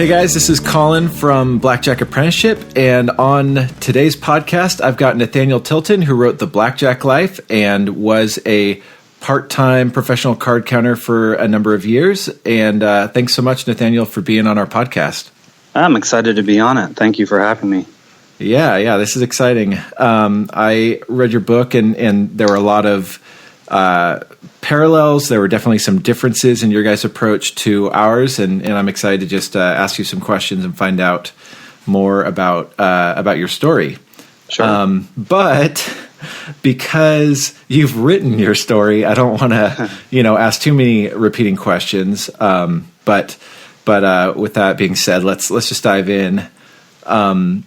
Hey guys, this is Colin from Blackjack Apprenticeship, and on today's podcast, I've got Nathaniel Tilton, who wrote The Blackjack Life and was a part-time professional card counter for a number of years. And thanks so much, Nathaniel, for being on our podcast. I'm excited to be on it. Thank you for having me. Yeah, this is exciting. I read your book, and there were a lot of parallels. There were definitely some differences in your guys' approach to ours, and I'm excited to just ask you some questions and find out more about your story. Sure. But because you've written your story, I don't want to, ask too many repeating questions. But with that being said, let's just dive in.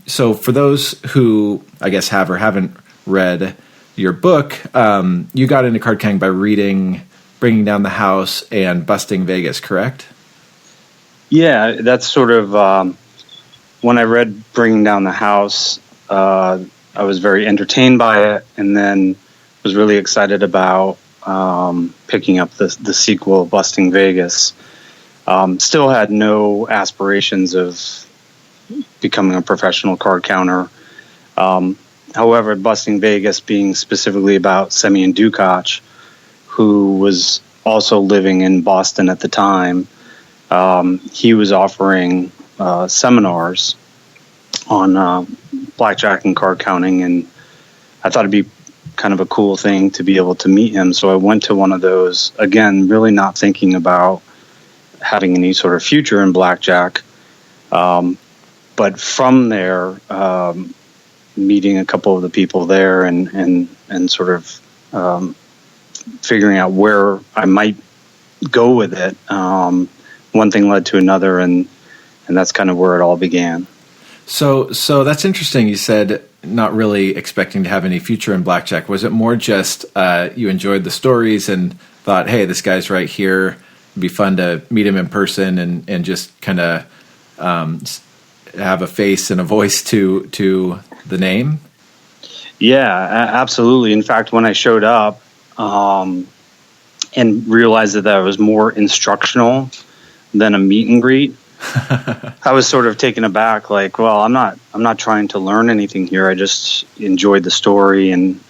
So for those who I guess have or haven't read your book, you got into card counting by reading Bringing Down the House and Busting Vegas, correct? Yeah, that's sort of when I read Bringing Down the House, I was very entertained by it, and then was really excited about picking up the sequel, Busting Vegas. Still had no aspirations of becoming a professional card counter. However, Busting Vegas being specifically about Semyon Dukac, who was also living in Boston at the time, he was offering seminars on blackjack and card counting, and I thought it'd be kind of a cool thing to be able to meet him. So I went to one of those, again, really not thinking about having any sort of future in blackjack. But from there, meeting a couple of the people there and sort of figuring out where I might go with it, one thing led to another, and that's kind of where it all began. So that's interesting. You said not really expecting to have any future in blackjack. Was it more just you enjoyed the stories and thought, hey, this guy's right here, it'd be fun to meet him in person and just kind of have a face and a voice to the name? Yeah, absolutely. In fact, when I showed up and realized that was more instructional than a meet and greet, I was sort of taken aback. Like, well, I'm not trying to learn anything here. I just enjoyed the story and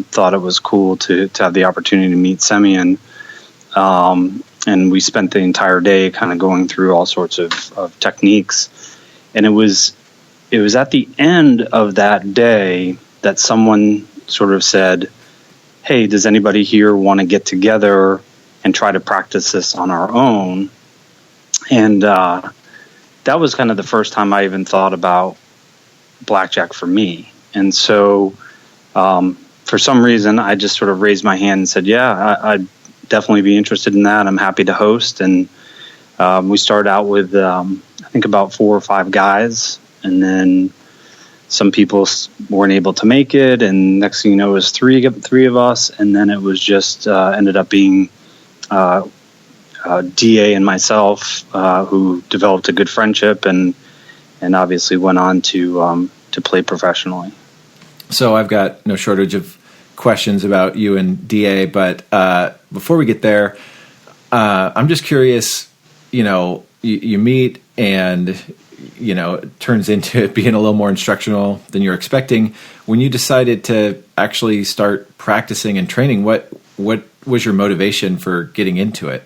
thought it was cool to have the opportunity to meet Semyon. And we spent the entire day kind of going through all sorts of techniques. And it was at the end of that day that someone sort of said, hey, does anybody here want to get together and try to practice this on our own? And that was kind of the first time I even thought about blackjack for me. And so for some reason, I just sort of raised my hand and said, yeah, I'd definitely be interested in that. I'm happy to host. And we started out with, I think, about 4 or 5 guys. And then some people weren't able to make it. And next thing you know, it was three of us. And then it was just ended up being DA and myself, who developed a good friendship and obviously went on to play professionally. So I've got no shortage of questions about you and DA, but before we get there, I'm just curious, you meet and, it turns into it being a little more instructional than you're expecting. When you decided to actually start practicing and training, what was your motivation for getting into it?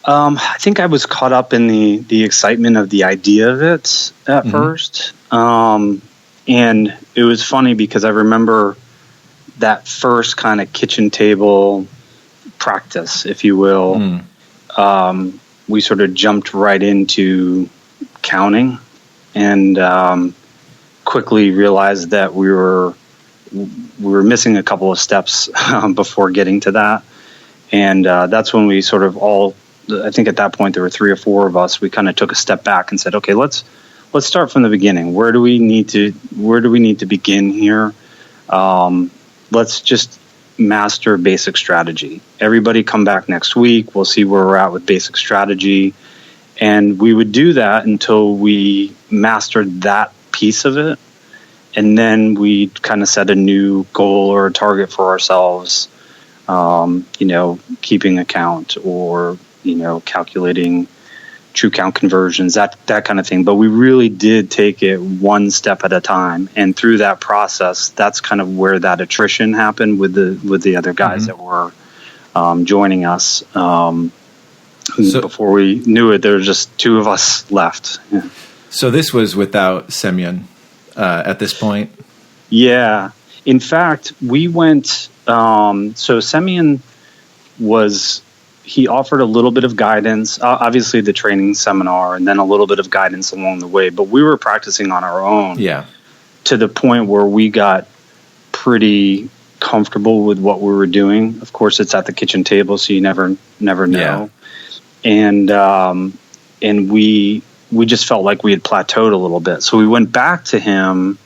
I think I was caught up in the excitement of the idea of it at first. And it was funny because I remember that first kind of kitchen table practice, if you will. We sort of jumped right into counting and quickly realized that we were missing a couple of steps before getting to that. And that's when we sort of all, I think at that point there were 3 or 4 of us, we kind of took a step back and said, okay, let's start from the beginning. Where do we need to begin here? Let's just master basic strategy. Everybody come back next week. We'll see where we're at with basic strategy. And we would do that until we mastered that piece of it. And then we kind of set a new goal or a target for ourselves, keeping account or, calculating true count conversions, that kind of thing. But we really did take it one step at a time, and through that process, that's kind of where that attrition happened with the other guys that were joining us. So before we knew it, there were just two of us left. Yeah. So this was without Semyon at this point? Yeah. In fact, we went... so Semyon he offered a little bit of guidance, obviously the training seminar, and then a little bit of guidance along the way. But we were practicing on our own to the point where we got pretty comfortable with what we were doing. Of course, it's at the kitchen table, so you never know. Yeah. And we just felt like we had plateaued a little bit. So we went back to him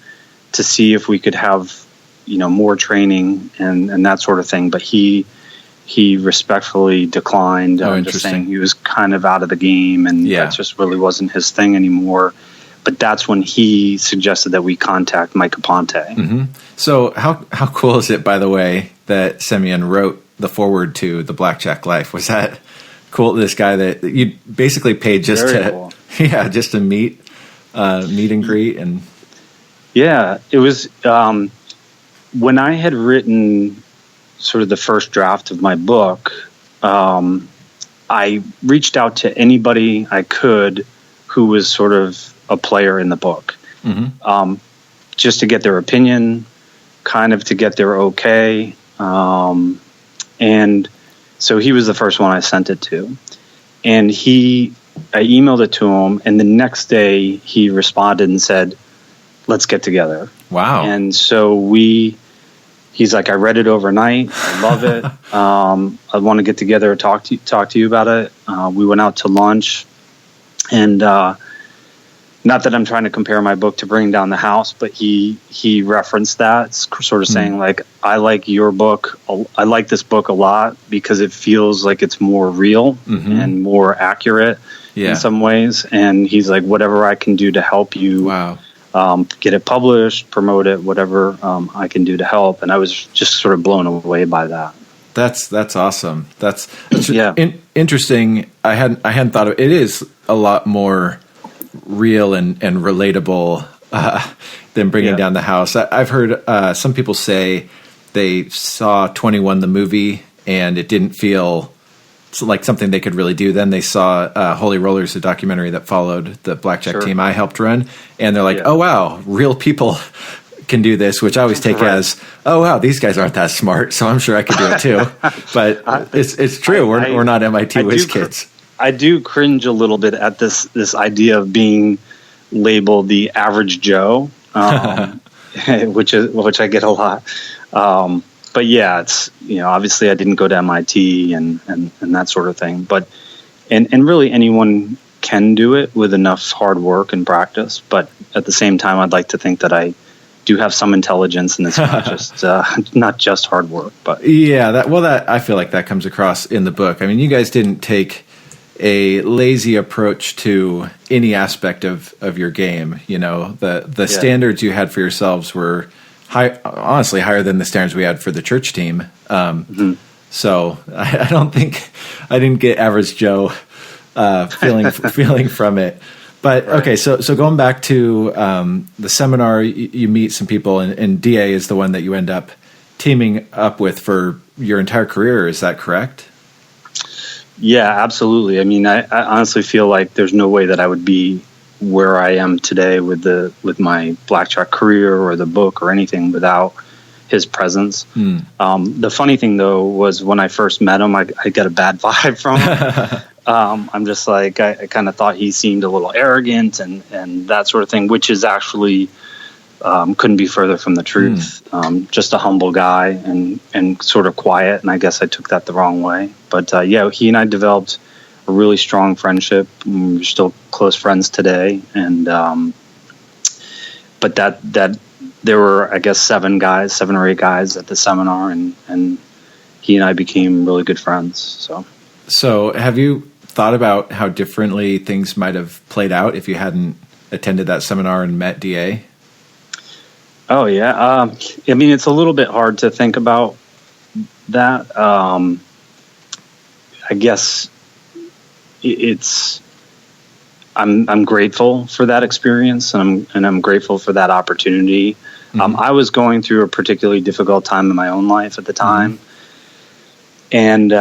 to see if we could have, more training and that sort of thing. But he respectfully declined. Just saying he was kind of out of the game, and that just really wasn't his thing anymore. But that's when he suggested that we contact Mike Aponte. Mm-hmm. So how cool is it, by the way, that Semyon wrote the foreword to the Blackjack Life? Was that cool? This guy that you basically paid just just to meet and greet, and it was when I had written sort of the first draft of my book. I reached out to anybody I could who was sort of a player in the book, just to get their opinion, kind of to get their okay. And so he was the first one I sent it to, and I emailed it to him, and the next day he responded and said, "Let's get together." Wow. And so he's like, "I read it overnight. I love it. I want to get together and talk to you about it." We went out to lunch, and not that I'm trying to compare my book to Bringing Down the House, but he referenced that, sort of saying like, "I like your book. I like this book a lot because it feels like it's more real and more accurate in some ways." And he's like, "Whatever I can do to help you." Wow. Get it published, promote it, whatever I can do to help. And I was just sort of blown away by that. That's awesome. That's interesting. I hadn't thought of it. It is a lot more real and relatable than Bringing Down the House. I've heard some people say they saw 21 the movie and it didn't feel like something they could really do. Then they saw Holy Rollers, the documentary that followed the Blackjack team I helped run, and they're like, "Oh wow, real people can do this," which I always take as, "Oh wow, these guys aren't that smart, so I'm sure I could do it too." But it's true. We're not MIT whiz kids. I do cringe a little bit at this idea of being labeled the average Joe, which I get a lot. But yeah, it's, obviously I didn't go to MIT and that sort of thing, but, and really anyone can do it with enough hard work and practice. But at the same time, I'd like to think that I do have some intelligence, and it's not just hard work, but that I feel like that comes across in the book. I mean, you guys didn't take a lazy approach to any aspect of your game. The standards you had for yourselves were honestly higher than the standards we had for the church team. So I don't think I didn't get average Joe feeling from it. But okay, so going back to the seminar, you meet some people, and DA is the one that you end up teaming up with for your entire career. Is that correct? Yeah, absolutely. I mean, I honestly feel like there's no way that I would be where I am today with my Blackjack career or the book or anything without his presence. The funny thing though was when I first met him, I got a bad vibe from him. I'm just like, I kind of thought he seemed a little arrogant and that sort of thing, which is actually couldn't be further from the truth. Just a humble guy and sort of quiet. And I guess I took that the wrong way. But he and I developed a really strong friendship. We're still close friends today. And but that there were, I guess, 7 or 8 guys at the seminar, and he and I became really good friends. So have you thought about how differently things might have played out if you hadn't attended that seminar and met DA? Oh yeah. I mean, it's a little bit hard to think about that. I guess it's I'm grateful for that experience, and I'm grateful for that opportunity. I was going through a particularly difficult time in my own life at the time, and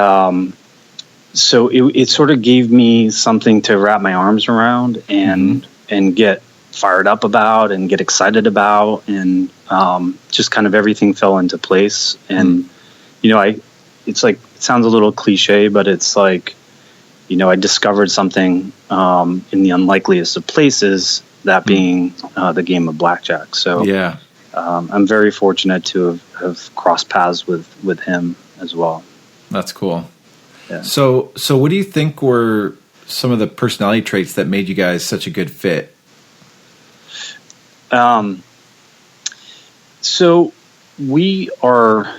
so it sort of gave me something to wrap my arms around and get fired up about and get excited about, and just kind of everything fell into place. And it's like, it sounds a little cliche, but it's like, I discovered something in the unlikeliest of places, that being the game of blackjack. So yeah. I'm very fortunate to have crossed paths with him as well. That's cool. Yeah. So what do you think were some of the personality traits that made you guys such a good fit? So we are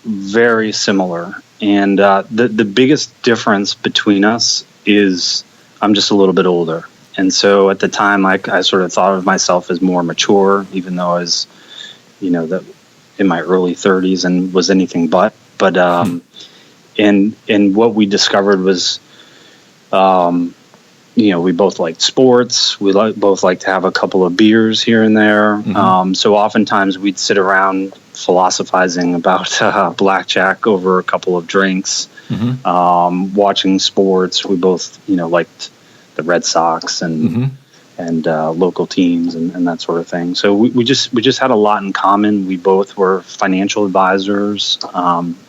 very similar. And the biggest difference between us is I'm just a little bit older. And so at the time, I sort of thought of myself as more mature, even though I was, in my early 30s and was anything but. But and what we discovered was, we both liked sports. We both like to have a couple of beers here and there. So oftentimes we'd sit around philosophizing about blackjack over a couple of drinks, watching sports. We both, liked the Red Sox and local teams and that sort of thing. So we just had a lot in common. We both were financial advisors.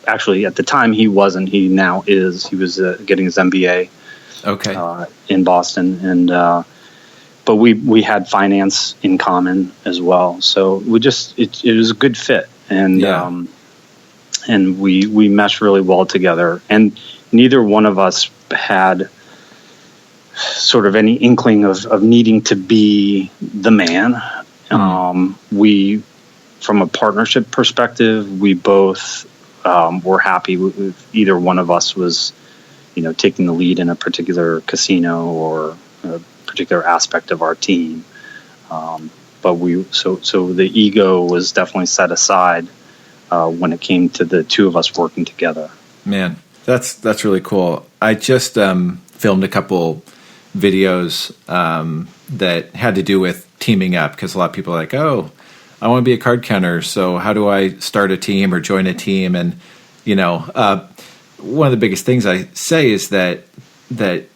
Actually, at the time, he wasn't. He now is. He was getting his MBA. Okay. In Boston, and but we had finance in common as well. So it was a good fit, and and we meshed really well together. And neither one of us had sort of any inkling of needing to be the man. We, from a partnership perspective, we both were happy with either one of us was, taking the lead in a particular casino or a particular aspect of our team. But so the ego was definitely set aside when it came to the two of us working together. Man, that's really cool. I just filmed a couple videos that had to do with teaming up, because a lot of people are like, oh, I want to be a card counter, so how do I start a team or join a team? And one of the biggest things I say is that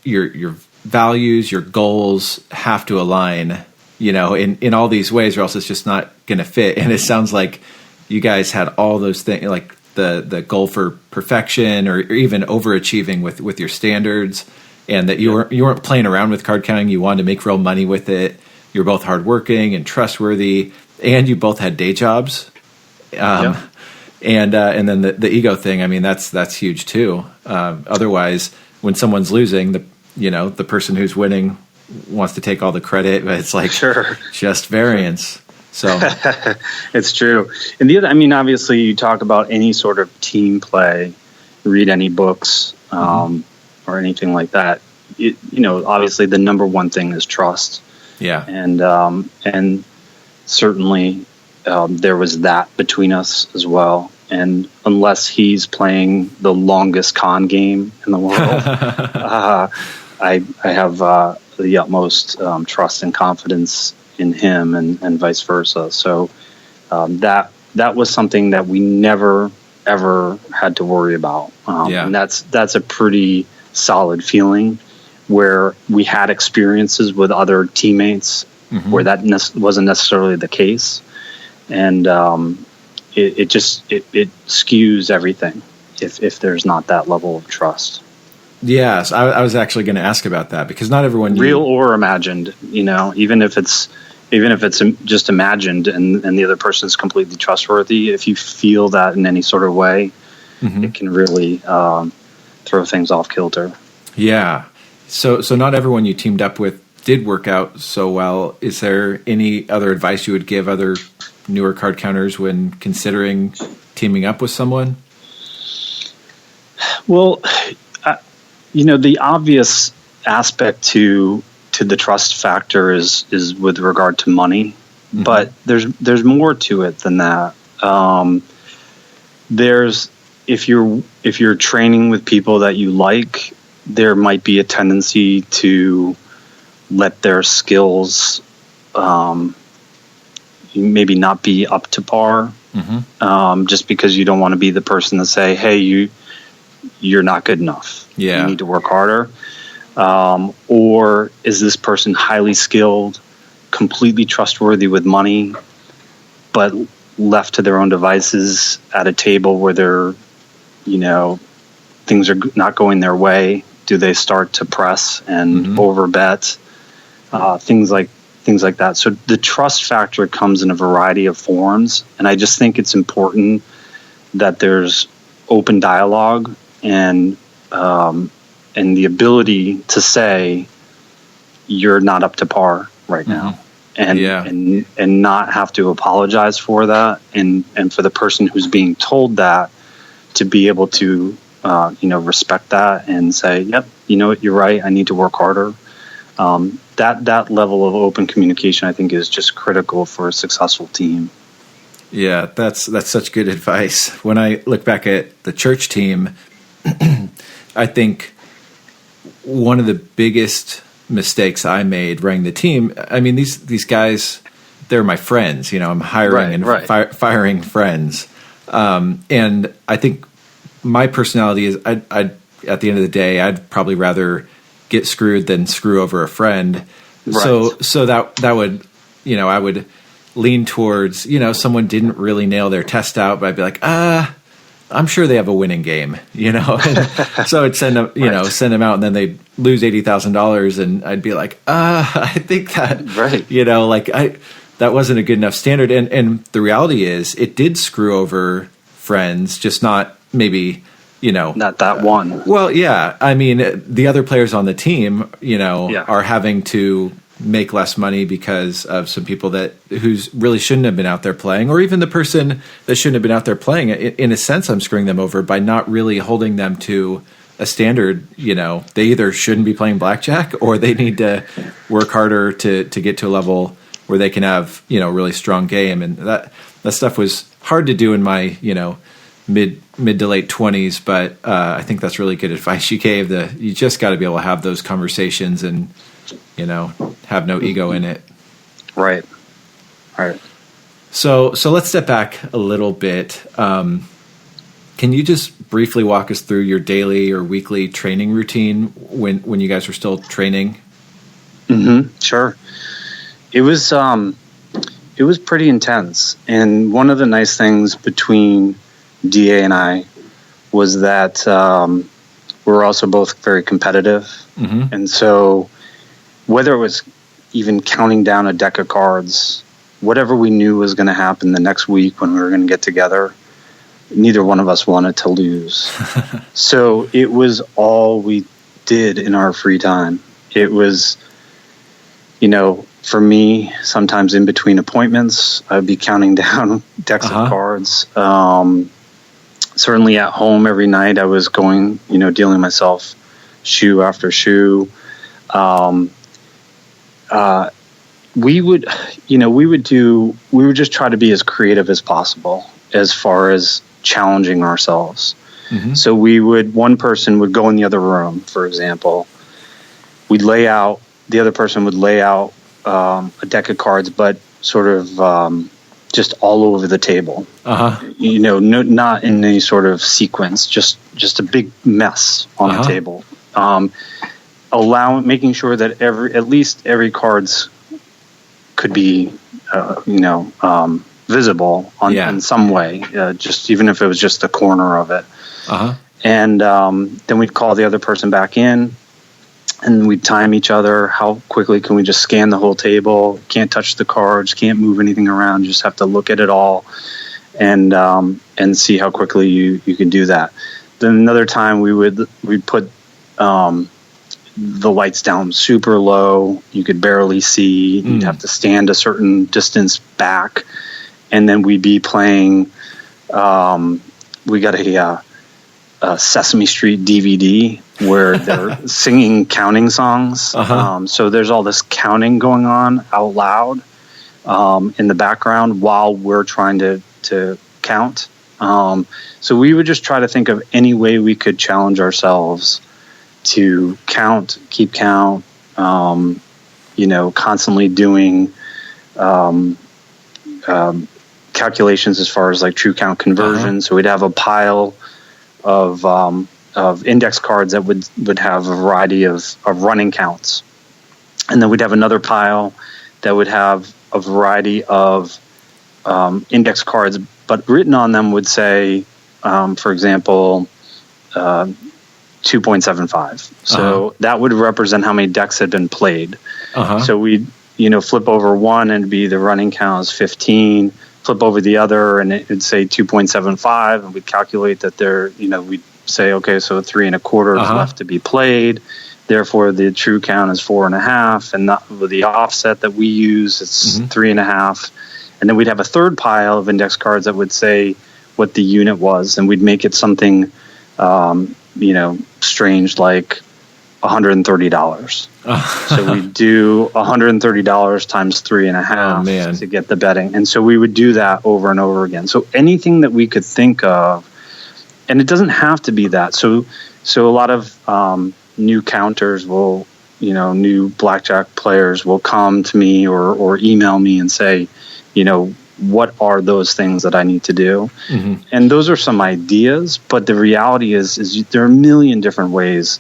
your values, your goals have to align, in all these ways, or else it's just not going to fit. And it sounds like you guys had all those things, like the goal for perfection, or even overachieving with your standards, and that you weren't playing around with card counting. You wanted to make real money with it. You're both hardworking and trustworthy, and you both had day jobs. And then the ego thing, I mean, that's huge too. Otherwise, when someone's losing, the person who's winning wants to take all the credit, but it's like just variance. So it's true. And the other, I mean, obviously, you talk about any sort of team play, read any books or anything like that. Obviously, the number one thing is trust. Yeah, and certainly. There was that between us as well. And unless he's playing the longest con game in the world, I have the utmost trust and confidence in him, and vice versa. So that was something that we never, ever had to worry about. And that's a pretty solid feeling, where we had experiences with other teammates where that wasn't necessarily the case. And it skews everything if there's not that level of trust. Yes, I was actually going to ask about that, because not everyone real or imagined, even if it's just imagined and the other person is completely trustworthy. If you feel that in any sort of way, it can really throw things off kilter. Yeah. So not everyone you teamed up with did work out so well. Is there any other advice you would give other newer card counters when considering teaming up with someone? Well, the obvious aspect to the trust factor is with regard to money, but there's more to it than that. If you're training with people that you like, there might be a tendency to let their skills maybe not be up to par, just because you don't want to be the person to say, hey, you're not good enough. Yeah. You need to work harder. Or is this person highly skilled, completely trustworthy with money, but left to their own devices at a table where they're, things are not going their way? Do they start to press and overbet? Things like that. So the trust factor comes in a variety of forms, and I just think it's important that there's open dialogue and the ability to say you're not up to par right now, and not have to apologize for that, and for the person who's being told that to be able to respect that and say, yep, you know what, you're right, I need to work harder. That level of open communication, I think, is just critical for a successful team. Yeah, that's such good advice. When I look back at the church team, I think one of the biggest mistakes I made running the team, I mean, these guys, they're my friends. I'm hiring firing friends. And I think my personality is, I'd at the end of the day, I'd probably rather get screwed than screw over a friend. Right. So that would, I would lean towards, someone didn't really nail their test out, but I'd be like, I'm sure they have a winning game, And so I'd send them, send them out, and then they'd lose $80,000, and I'd be like, I think that, that wasn't a good enough standard. And the reality is, it did screw over friends, just not maybe, not that one. Well, yeah. I mean, the other players on the team, are having to make less money because of some people who's really shouldn't have been out there playing, or even the person that shouldn't have been out there playing. In a sense, I'm screwing them over by not really holding them to a standard. They either shouldn't be playing blackjack, or they need to work harder to get to a level where they can have, a really strong game. And that stuff was hard to do in my, mid to late 20s, but I think that's really good advice you gave. You just got to be able to have those conversations and have no ego in it. Right. So let's step back a little bit. Can you just briefly walk us through your daily or weekly training routine when you guys were still training? Sure. It was pretty intense, and one of the nice things between DA and I was that we're also both very competitive. And so whether it was even counting down a deck of cards, whatever we knew was going to happen the next week when we were going to get together, neither one of us wanted to lose. So it was all we did in our free time. It was, for me, sometimes in between appointments, I'd be counting down decks of cards. Certainly at home every night, I was going, dealing myself shoe after shoe. We would just try to be as creative as possible as far as challenging ourselves. So one person would go in the other room, for example. The other person would lay out a deck of cards, but sort of just all over the table. Not in any sort of sequence, just a big mess on the table. Making sure that at least every card's could be, visible in some way, just even if it was just the corner of it. And then we'd call the other person back in, and we'd time each other. How quickly can we just scan the whole table? Can't touch the cards, can't move anything around. Just have to look at it all and see how quickly you can do that. Then another time we'd put the lights down super low. You could barely see. You'd have to stand a certain distance back, and then we'd be playing. We got a Sesame Street DVD where they're singing counting songs. So there's all this counting going on out loud in the background while we're trying to count. So we would just try to think of any way we could challenge ourselves to keep count, constantly doing calculations as far as like true count conversion. So we'd have a pile of index cards that would have a variety of running counts, and then we'd have another pile that would have a variety of index cards, but written on them would say, for example, 2.75. So that would represent how many decks had been played. So we'd flip over one and it'd be the running count is 15. Flip over the other and it would say 2.75, and we'd calculate that we'd say, okay, so 3 1/4 is left to be played. Therefore, the true count is 4.5, and not with the offset that we use, it's 3.5. And then we'd have a third pile of index cards that would say what the unit was, and we'd make it something, strange like $130. So we do $130 times 3.5 to get the betting. And so we would do that over and over again. So anything that we could think of, and it doesn't have to be that. So a lot of new counters will, new blackjack players will come to me or email me and say, what are those things that I need to do? And those are some ideas, but the reality is there are a million different ways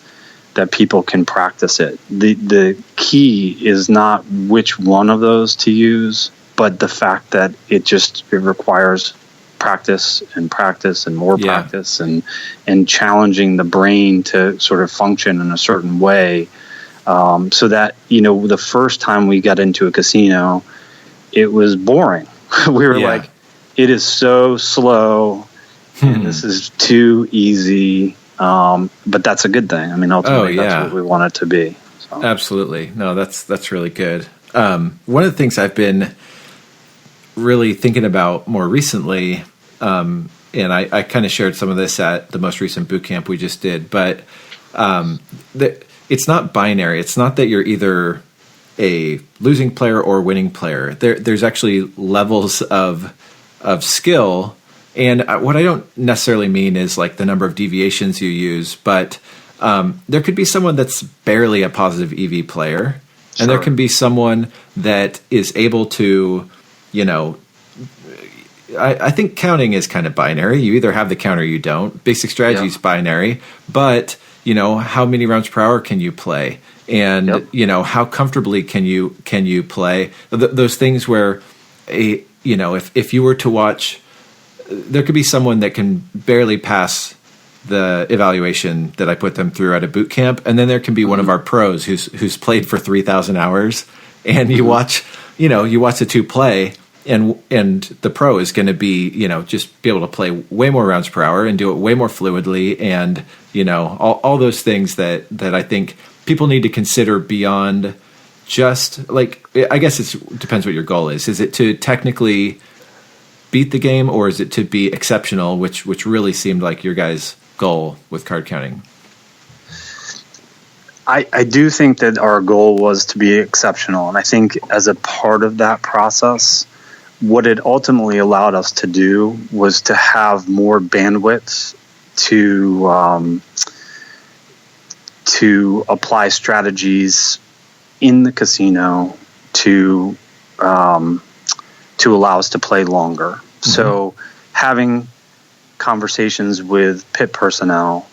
that people can practice it. The key is not which one of those to use, but the fact that it requires practice and more practice and challenging the brain to sort of function in a certain way, so that the first time we got into a casino, it was boring. We were like, it is so slow and this is too easy. But that's a good thing. I mean, ultimately, that's what we want it to be. So. Absolutely. No, that's really good. One of the things I've been really thinking about more recently, and I kind of shared some of this at the most recent boot camp we just did, but it's not binary. It's not that you're either a losing player or winning player. There's actually levels of skill. And what I don't necessarily mean is like the number of deviations you use, but there could be someone that's barely a positive EV player, and there can be someone that is able to, I think counting is kind of binary. You either have the count or you don't. Basic strategy is binary, but how many rounds per hour can you play, and how comfortably can you play those things where if you were to watch. There could be someone that can barely pass the evaluation that I put them through at a boot camp, and then there can be one of our pros who's played for 3,000 hours, and you watch the two play, and the pro is going to be just be able to play way more rounds per hour and do it way more fluidly, and all those things that I think people need to consider beyond just like, I guess it depends what your goal is. Is it to technically beat the game, or is it to be exceptional, which really seemed like your guys' goal with card counting? I do think that our goal was to be exceptional, and I think as a part of that process, what it ultimately allowed us to do was to have more bandwidth to apply strategies in the casino to allow us to play longer. So having conversations with pit personnel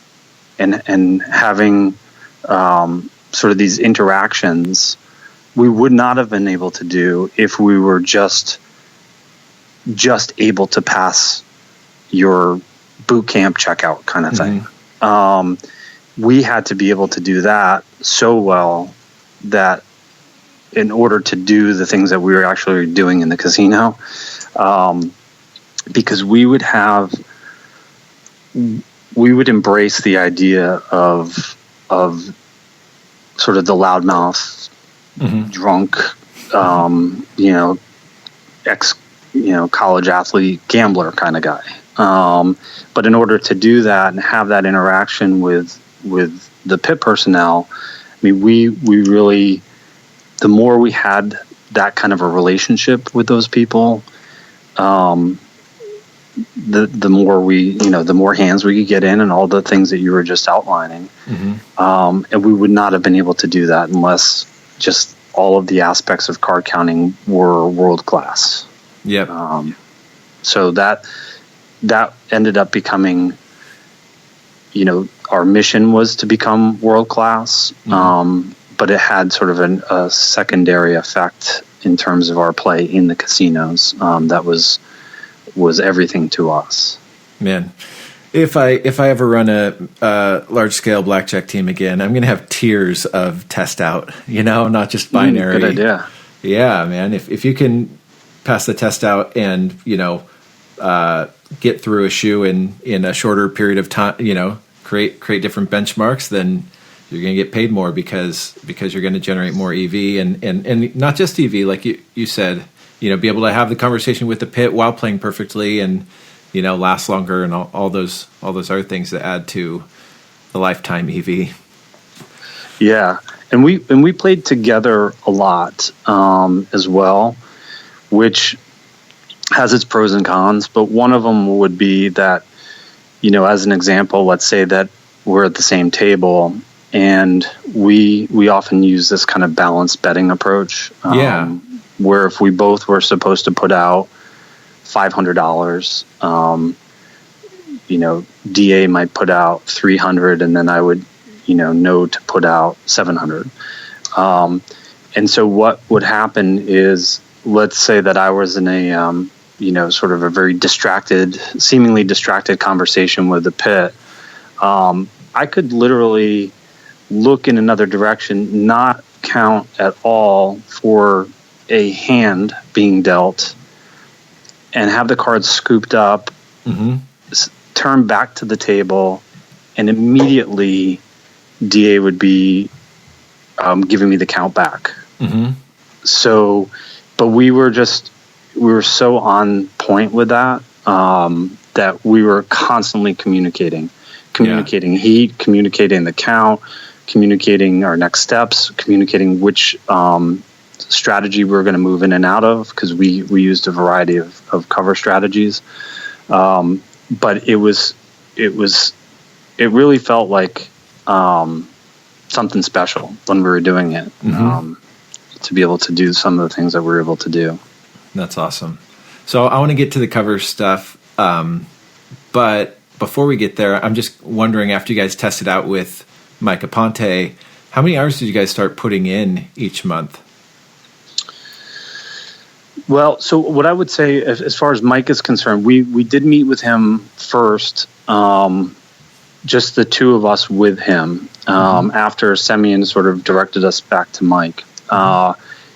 and having sort of these interactions, we would not have been able to do if we were just able to pass your boot camp checkout kind of thing. We had to be able to do that so well that in order to do the things that we were actually doing in the casino, because we would embrace the idea of sort of the loudmouth, drunk, college athlete, gambler kind of guy. But in order to do that and have that interaction with the pit personnel, I mean, we really, the more we had that kind of a relationship with those people, the more the more hands we could get in, and all the things that you were just outlining. And we would not have been able to do that unless just all of the aspects of card counting were world class. Yep. So that ended up becoming, our mission was to become world class, but it had sort of a secondary effect in terms of our play in the casinos. That was everything to us. Man, if I ever run a large scale blackjack team again, I'm going to have tiers of test out, not just binary. Good idea. Yeah, man. If you can pass the test out and, get through a shoe in a shorter period of time, create different benchmarks, then you're going to get paid more because you're going to generate more EV and not just EV, like you said, be able to have the conversation with the pit while playing perfectly and, last longer and all those other things that add to the lifetime EV. Yeah. And we played together a lot, as well, which has its pros and cons, but one of them would be that, as an example, let's say that we're at the same table and we often use this kind of balanced betting approach. Where if we both were supposed to put out $500, DA might put out $300 and then I would, know to put out $700. And so what would happen is, let's say that I was in a, sort of a very seemingly distracted conversation with the pit. I could literally look in another direction, not count at all for a hand being dealt, and have the cards scooped up, turn back to the table, and immediately DA would be giving me the count back. So, but we were so on point with that, that we were constantly communicating heat, communicating the count, communicating our next steps, communicating which strategy we were going to move in and out of, because we used a variety of cover strategies. But it really felt like something special when we were doing it, to be able to do some of the things that we were able to do. That's awesome. So I want to get to the cover stuff, but before we get there, I'm just wondering, after you guys tested out with Mike Aponte, how many hours did you guys start putting in each month? Well, so what I would say, as far as Mike is concerned, we did meet with him first, just the two of us with him, after Semyon sort of directed us back to Mike.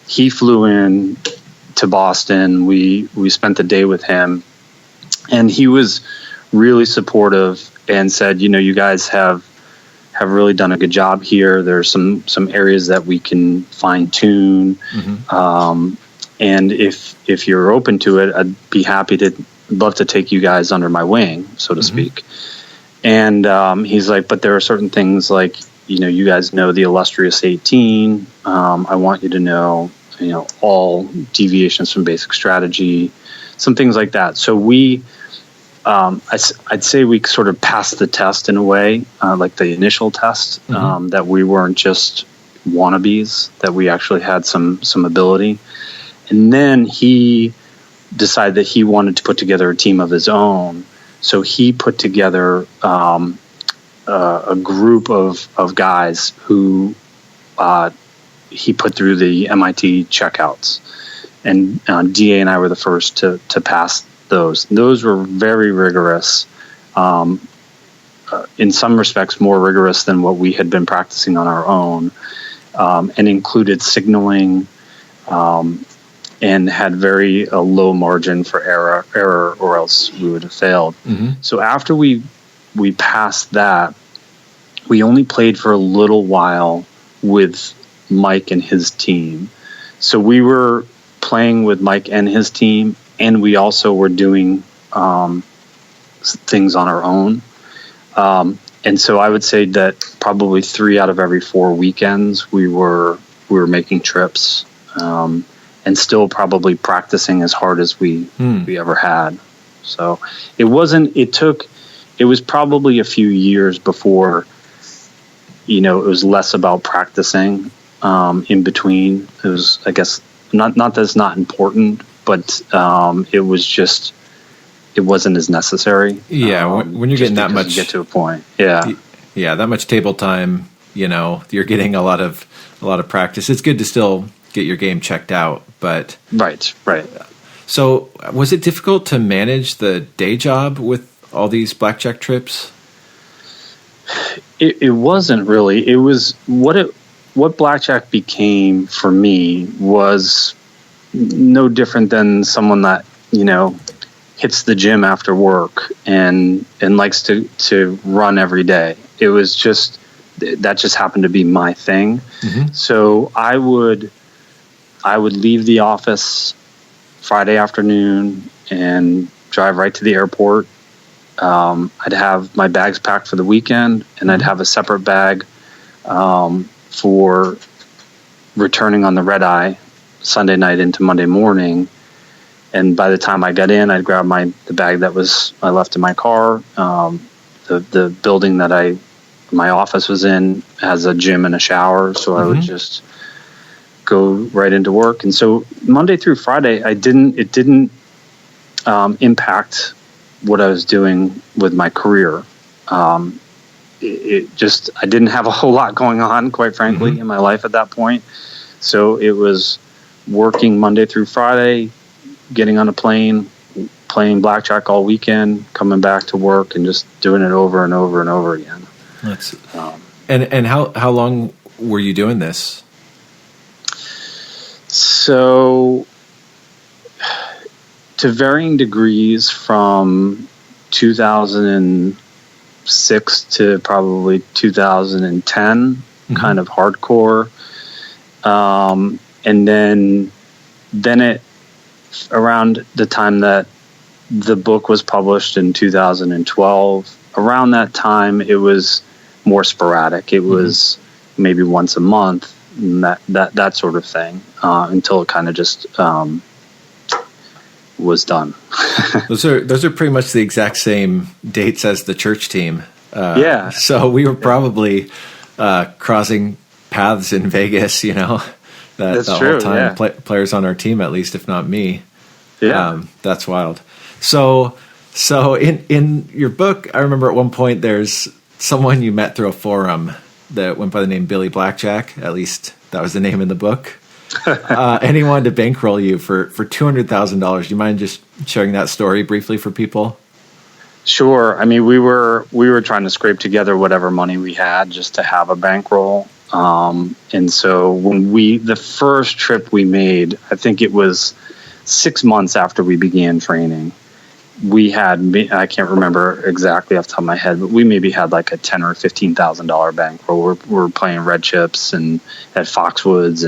He flew in to Boston. We spent the day with him, and he was really supportive and said, you guys have really done a good job here. There's some areas that we can fine tune. And if you're open to it, I'd be happy to love to take you guys under my wing, so to speak. And he's like, but there are certain things like, you guys know the illustrious 18. I want you to know, all deviations from basic strategy, some things like that. So I'd say we sort of passed the test in a way, like the initial test, that we weren't just wannabes, that we actually had some ability. And then he decided that he wanted to put together a team of his own. So he put together a group of guys who he put through the MIT checkouts. And DA and I were the first to pass those. Those were very rigorous, in some respects more rigorous than what we had been practicing on our own, and included signaling, and had very low margin for error, or else we would have failed. So after we passed that, we only played for a little while with Mike and his team. So we were playing with Mike and his team, and we also were doing things on our own. And so I would say that probably 3 out of every 4 weekends we were making trips, and still probably practicing as hard as we ever had. So it was probably a few years before, it was less about practicing, in between. It was, I guess, not that it's not important, but it wasn't as necessary. Yeah, when you're getting that much, you get to a point. Yeah, that much table time, you're getting a lot of practice. It's good to still get your game checked out, but right. So, was it difficult to manage the day job with all these blackjack trips? It wasn't really. It was what blackjack became for me was no different than someone that hits the gym after work and likes to run every day. It was just that just happened to be my thing. Mm-hmm. So I would leave the office Friday afternoon and drive right to the airport. I'd have my bags packed for the weekend, and I'd have a separate bag for returning on the red eye Sunday night into Monday morning. And by the time I got in, I'd grab the bag that I left in my car. The building that my office was in has a gym and a shower, so I would just go right into work. And so Monday through Friday, it didn't impact what I was doing with my career. I didn't have a whole lot going on, quite frankly, in my life at that point. So it was working Monday through Friday, getting on a plane, playing blackjack all weekend, coming back to work, and just doing it over and over and over again. That's and how long were you doing this? So, to varying degrees, from 2006 to probably 2010, kind of hardcore. And then it, around the time that the book was published in 2012, around that time, it was more sporadic. It was maybe once a month, and that sort of thing, until it kind of just was done. Those are pretty much the exact same dates as the church team. Yeah. So we were probably crossing paths in Vegas, That's the true, whole time. yeah. Players on our team, at least, if not me. Yeah. That's wild. So in your book, I remember at one point there's someone you met through a forum that went by the name Billy Blackjack. At least that was the name in the book. And he wanted to bankroll you for $200,000. Do you mind just sharing that story briefly for people? Sure. I mean, we were trying to scrape together whatever money we had just to have a bankroll. And so when the first trip we made, I think it was 6 months after we began training, we had, I can't remember exactly off the top of my head, but we maybe had like a $10,000 or $15,000 bankroll. We're playing red chips and at Foxwoods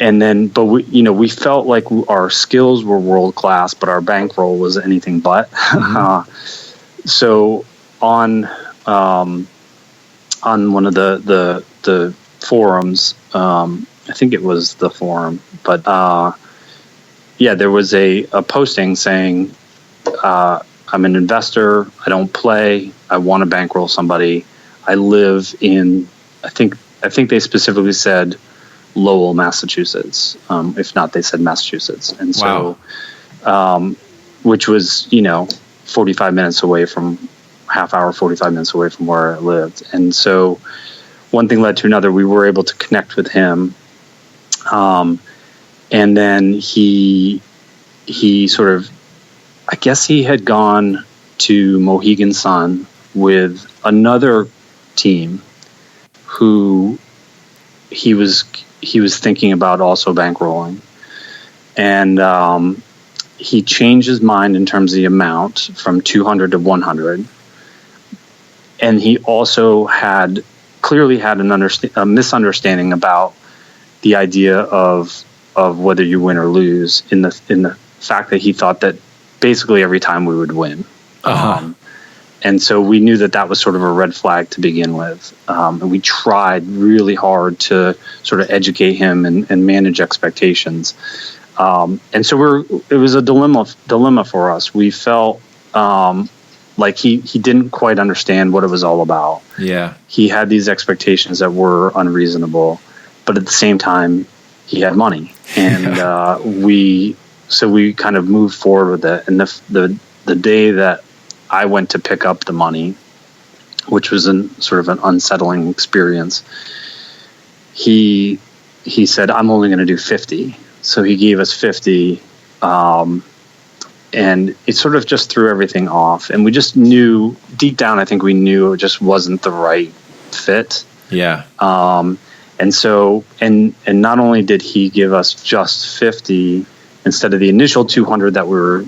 and then, but we felt like our skills were world class, but our bankroll was anything but. So on one of the forums, I think it was the forum, but there was a posting saying, I'm an investor, I don't play, I want to bankroll somebody. I live in, I think they specifically said Lowell, Massachusetts. If not, they said Massachusetts. And so, which was, 45 minutes away from, 45 minutes away from where I lived. And so one thing led to another. We were able to connect with him. And then he sort of, I guess he had gone to Mohegan Sun with another team who he was thinking about also bankrolling. And he changed his mind in terms of the amount from 200 to 100. And he also clearly had a misunderstanding about the idea of whether you win or lose, in the fact that he thought that basically every time we would win. And so we knew that was sort of a red flag to begin with. And we tried really hard to sort of educate him and manage expectations. And so it was a dilemma for us. We felt like he didn't quite understand what it was all about. Yeah. He had these expectations that were unreasonable, but at the same time he had money, and we kind of moved forward with it. And the day that I went to pick up the money, which was sort of an unsettling experience, he said, "I'm only going to do 50." So he gave us 50, and it sort of just threw everything off. And we just knew deep down, I think we knew it just wasn't the right fit. Yeah. And so, and not only did he give us just 50 instead of the initial 200 that we were,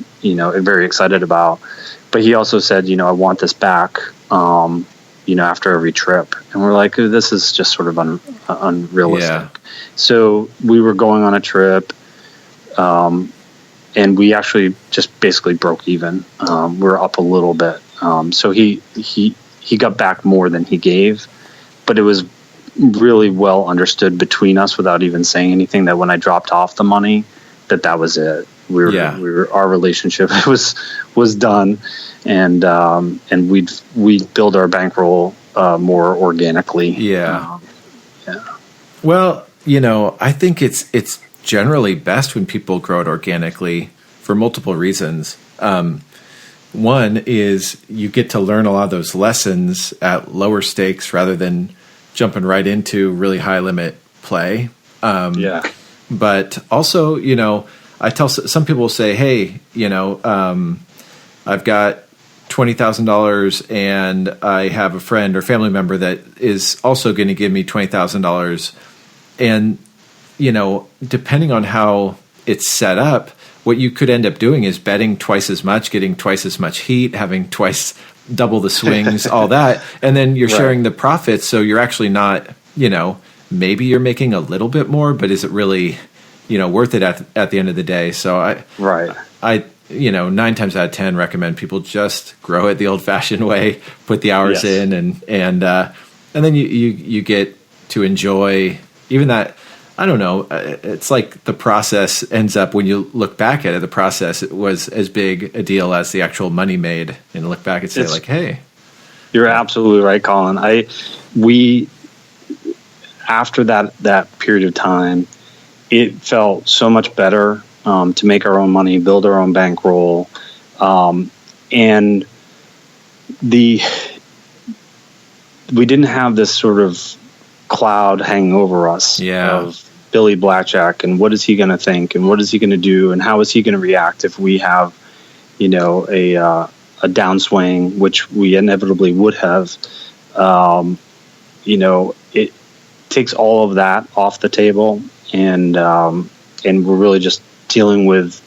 very excited about, but he also said, I want this back, after every trip. And we're like, this is just sort of unrealistic. Yeah. So we were going on a trip, and we actually just basically broke even. We were up a little bit. So he got back more than he gave, but it was really well understood between us without even saying anything that when I dropped off the money, that was it. Our relationship was done, and we'd build our bankroll more organically. Yeah. Well, I think it's generally best when people grow it organically for multiple reasons. One is you get to learn a lot of those lessons at lower stakes rather than jumping right into really high limit play. But also, I tell some people say, hey, I've got $20,000 and I have a friend or family member that is also going to give me $20,000. And, depending on how it's set up, what you could end up doing is betting twice as much, getting twice as much heat, having double the swings, all that. And then you're sharing the profits. So you're actually not, maybe you're making a little bit more, but is it really, worth it at the end of the day? So I 9 times out of 10 recommend people just grow it the old fashioned way, put the hours in and then you get to enjoy even that. I don't know. It's like the process ends up, when you look back at it, the process was as big a deal as the actual money made, and look back and say hey, you're absolutely right, Colin. After that period of time, it felt so much better to make our own money, build our own bankroll, and we didn't have this sort of cloud hanging over us of Billy Blackjack and what is he going to think and what is he going to do and how is he going to react if we have, a downswing, which we inevitably would have. It takes all of that off the table, and we're really just dealing with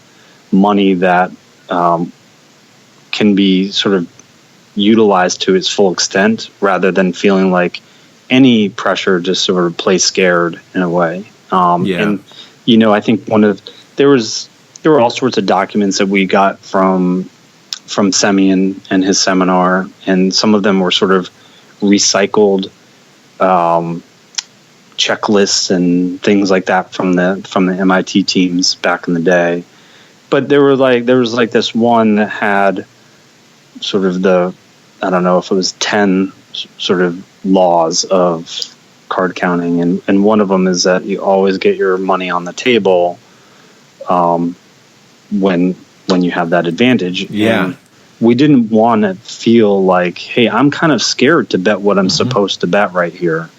money that can be sort of utilized to its full extent rather than feeling like any pressure to sort of play scared in a way. And, I think there were all sorts of documents that we got from Semyon and his seminar, and some of them were sort of recycled checklists and things like that from the MIT teams back in the day. But there was this one that had sort of I don't know if it was 10 sort of laws of card counting, and one of them is that you always get your money on the table when you have that advantage. And we didn't want to feel like, hey, I'm kind of scared to bet what I'm supposed to bet right here,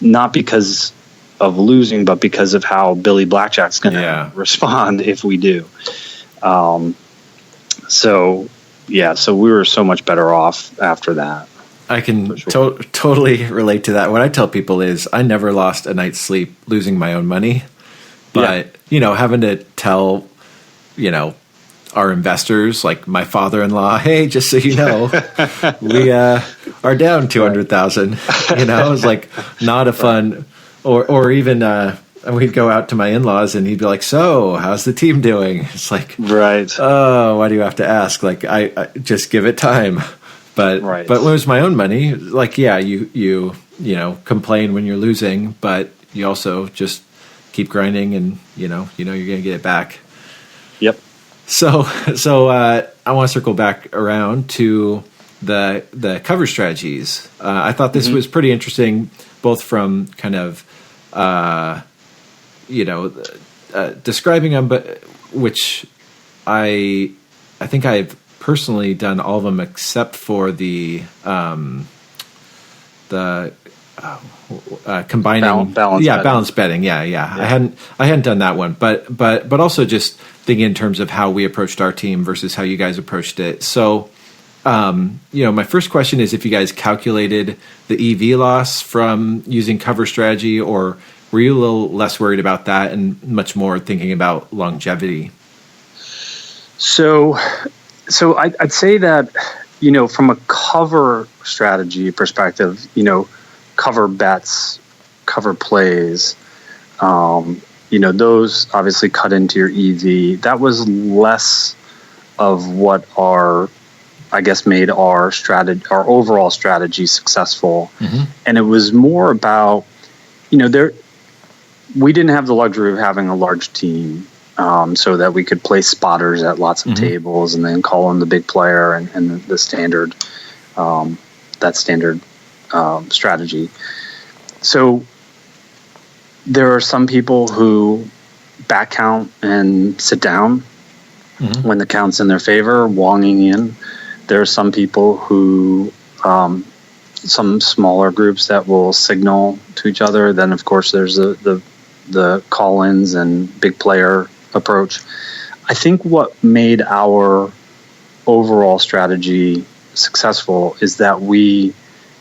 not because of losing, but because of how Billy Blackjack's going to respond if we do. So we were so much better off after that. I can totally relate to that. What I tell people is I never lost a night's sleep losing my own money. But, having to tell, our investors, like my father-in-law, hey, just so you know, we are down 200,000, it's like not a fun, or even we'd go out to my in-laws and he'd be like, so how's the team doing? It's like, oh, why do you have to ask? Like, I just give it time. But when it was my own money, like, you complain when you're losing, but you also just keep grinding and, you're going to get it back. Yep. So I want to circle back around to the cover strategies. I thought this was pretty interesting, both from kind of describing them, but which I think I've personally done all of them except for the combining balance betting. Yeah. I hadn't done that one, but also just thinking in terms of how we approached our team versus how you guys approached it. So, my first question is if you guys calculated the EV loss from using cover strategy, or were you a little less worried about that and much more thinking about longevity? So I'd say that, from a cover strategy perspective, cover bets, cover plays, those obviously cut into your EV. That was less of what made our overall strategy successful. And it was more about, we didn't have the luxury of having a large team, so that we could play spotters at lots of tables and then call in the big player and the standard, strategy. So there are some people who back count and sit down when the count's in their favor, wonging in. There are some people who, some smaller groups that will signal to each other. Then, of course, there's the call-ins and big player approach. I think what made our overall strategy successful is that we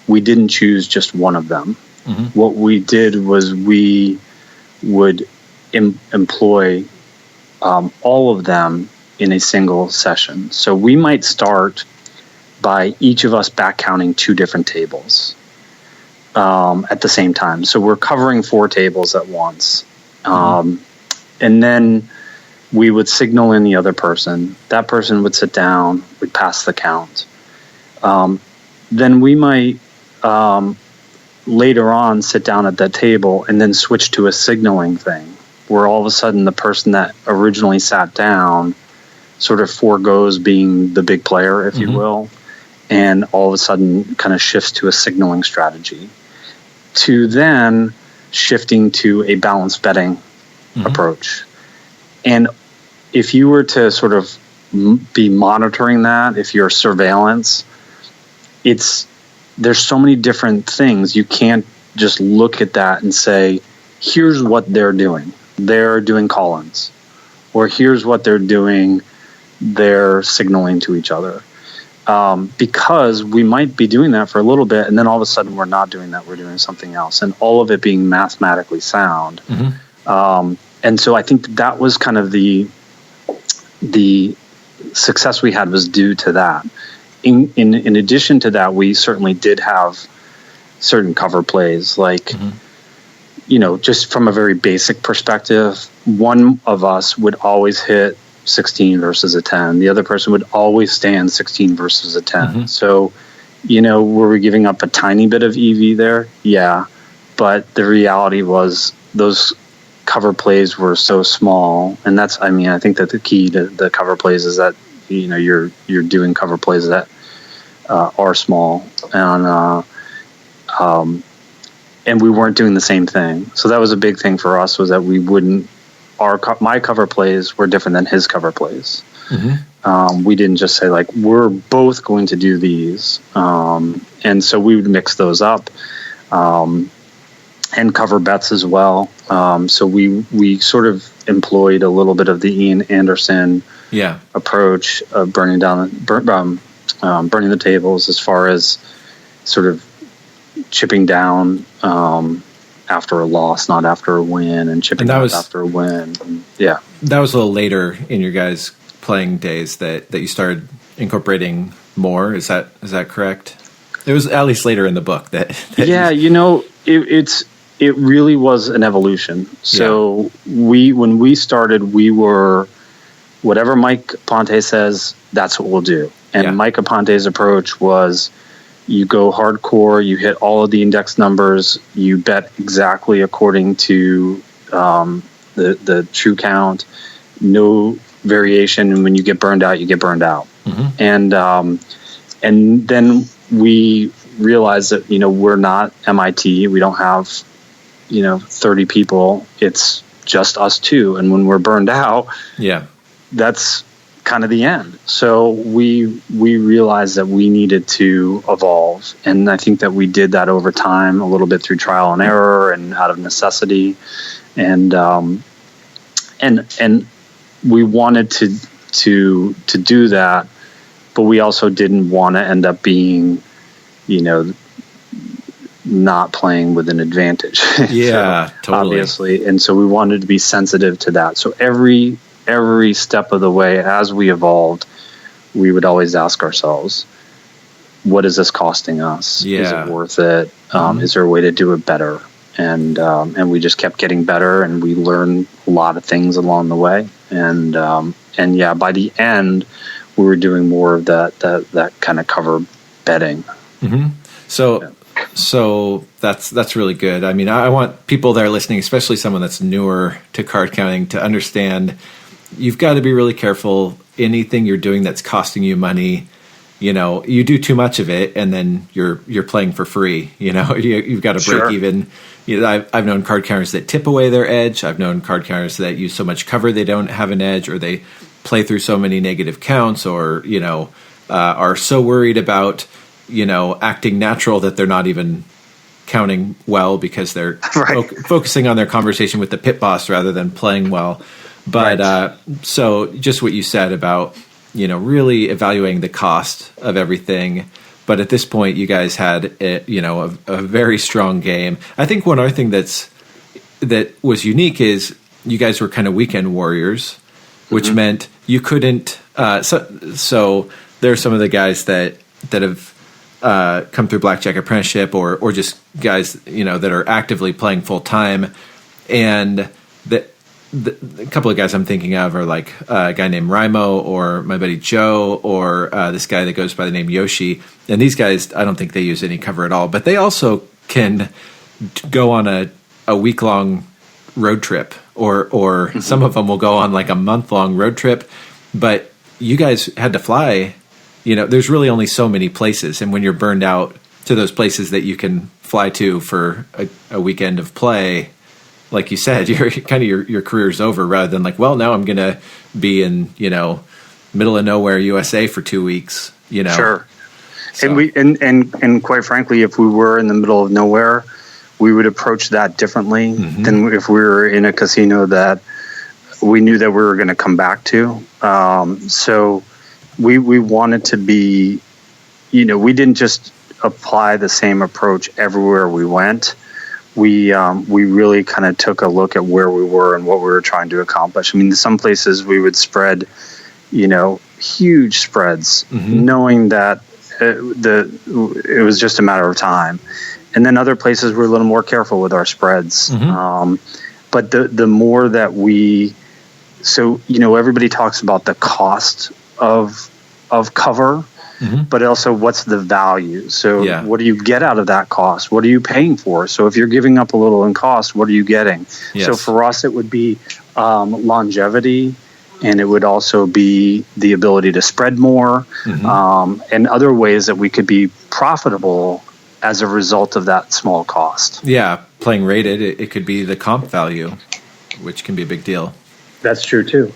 didn't choose just one of them. What we did was we would employ all of them in a single session. So we might start by each of us back counting 2 different tables at the same time. So we're covering 4 tables at once. And then we would signal in the other person. That person would sit down, we'd pass the count. Then we might later on sit down at that table and then switch to a signaling thing, where all of a sudden the person that originally sat down sort of forgoes being the big player, if you will, and all of a sudden kind of shifts to a signaling strategy, to then shifting to a balanced betting approach. And if you were to sort of be monitoring that, if you're surveillance, there's so many different things. You can't just look at that and say, here's what they're doing. They're doing call-ins. Or here's what they're doing. They're signaling to each other. Because we might be doing that for a little bit, and then all of a sudden we're not doing that. We're doing something else. And all of it being mathematically sound. And so I think that was kind of the success we had was due to that. In addition to that, we certainly did have certain cover plays, like, just from a very basic perspective, one of us would always hit 16 versus a 10. The other person would always stand 16 versus a 10. So, were we giving up a tiny bit of EV there? Yeah. But the reality was those cover plays were so small. And that's, I think that the key to the cover plays is that, you're doing cover plays that are small, and we weren't doing the same thing. So that was a big thing for us, was that we wouldn't. My cover plays were different than his cover plays. We didn't just say like we're both going to do these, and so we would mix those up, and cover bets as well. So we sort of employed a little bit of the Ian Anderson approach of burning the tables, as far as sort of chipping down after a loss, not after a win, and chipping out after a win. That was a little later in your guys' playing days that you started incorporating more. Is that correct? It was at least later in the book that it really was an evolution. So when we started, we were, whatever Mike Ponte says, that's what we'll do. And Mike Aponte's approach was, you go hardcore, you hit all of the index numbers, you bet exactly according to the true count, no variation, and when you get burned out, you get burned out. Mm-hmm. And then we realized that, we're not MIT. We don't have, 30 people. It's just us two. And when we're burned out, that's kind of the end. So we realized that we needed to evolve. And I think that we did that over time, a little bit through trial and error and out of necessity. And we wanted to do that, but we also didn't want to end up being, not playing with an advantage. Yeah, totally. Obviously. And so we wanted to be sensitive to that. So every step of the way, as we evolved, we would always ask ourselves, what is this costing us? Yeah. Is it worth it? Is there a way to do it better? And we just kept getting better, and we learned a lot of things along the way. And by the end, we were doing more of that kind of cover betting. Mm-hmm. So that's really good. I mean, I want people that are listening, especially someone that's newer to card counting, to understand you've got to be really careful. Anything you're doing that's costing you money, you do too much of it, and then you're playing for free. You've got to break even. I've known card counters that tip away their edge. I've known card counters that use so much cover they don't have an edge, or they play through so many negative counts, or are so worried about acting natural that they're not even counting well because they're focusing on their conversation with the pit boss rather than playing well. But so just what you said about really evaluating the cost of everything. But at this point, you guys had a very strong game. I think one other thing that was unique is you guys were kind of weekend warriors, which meant you couldn't. So there are some of the guys that have come through Blackjack Apprenticeship, or just guys that are actively playing full time, and a couple of guys I'm thinking of are like a guy named Raimo, or my buddy Joe, or this guy that goes by the name Yoshi. And these guys, I don't think they use any cover at all, but they also can go on a week-long road trip, or some of them will go on like a month-long road trip. But you guys had to fly. There's really only so many places, and when you're burned out to those places that you can fly to for a weekend of play, like you said, your career's over, rather than like, well, now I'm going to be in, middle of nowhere USA for 2 weeks, Sure. So. And quite frankly, if we were in the middle of nowhere, we would approach that differently than if we were in a casino that we knew that we were going to come back to. So we wanted to be, we didn't just apply the same approach everywhere we went. We really kind of took a look at where we were and what we were trying to accomplish. I mean, some places we would spread, huge spreads, knowing that it was just a matter of time. And then other places we're a little more careful with our spreads. But the more that everybody talks about the cost of cover, but also what's the value? So what do you get out of that cost? What are you paying for? So if you're giving up a little in cost, what are you getting? Yes. So for us, it would be longevity, and it would also be the ability to spread more, and other ways that we could be profitable as a result of that small cost. Yeah, playing rated, it could be the comp value, which can be a big deal. That's true too.